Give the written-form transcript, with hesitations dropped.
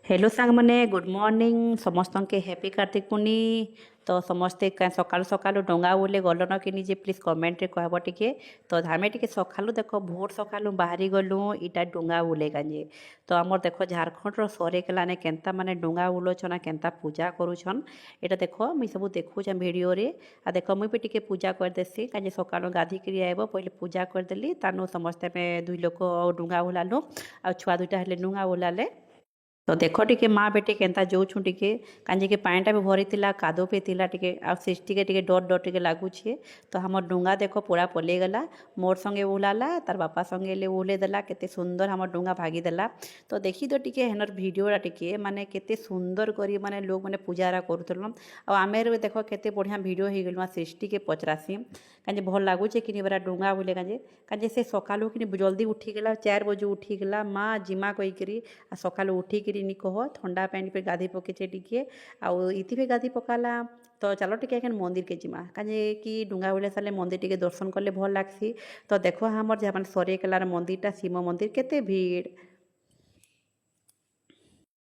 Hello सांग मैंने good morning समस्त के हैप्पी कार्तिक पूर्णी। तो समस्ते सकालू सकालू डंगा बोले गलन कि निजे प्लीज कमेंट रे कहब टिके। तो आमे टिके सकालू देख भोर सकालू बाहरी गलु इटा डंगा बुले गांजे। तो आमर देख झारखंड रो सरे केलाने केनता माने डंगा बुलोछन केनता पूजा करूछन एटा देख मुई सब देखुछ वीडियो रे। आ देख मुई भी टिके पूजा कर देसी काजे सकालू गाधी करी आइबो पहिले पूजा कर देली तानु समस्ते में दुई लोक डंगा बुलालु आ छुआ दुईटा हेले डंगा बुलाले। तो देख टिके माँ बेटे केनता जोछुँ टिके कांजे के पानीटा भी भरी थिला कादो पे थिला टिके आ से टिके डर डर टिके लागुछे। तो हमर डुंगा देख पूरा पले गला मोर संगे उलाला तार बापा संगे ले उले देला केते सुंदर हमर डुंगा भागी देला। तो देखी तो टिके हेनर वीडियोटा टिके माने केते सुंदर करी माने लोग माने पूजारा करूथलन। आ आमे देख केते बढ़िया वीडियो हे गेलुआ सृष्टि के पचरासी कांजे भल लागुछे कि बरा डुंगा बोले कांजे कांजे से सकालू कि जल्दी उठी गेला 4 बजे उठी गेला माँ जिमा कही करी आ सकालू उठी नि कह ठंडा पानी पे गाधी पकेचे टिके आउ इति पे गाधी पकाला। तो चलो टिके एखन मंदिर के जिमा काजे कि डुंगा बोले साले मंदिर टिके दर्शन कले भल लागसी। तो देखो हमर जहाँ सरे केलार मंदिरटा शिव मंदिर केते भीड़।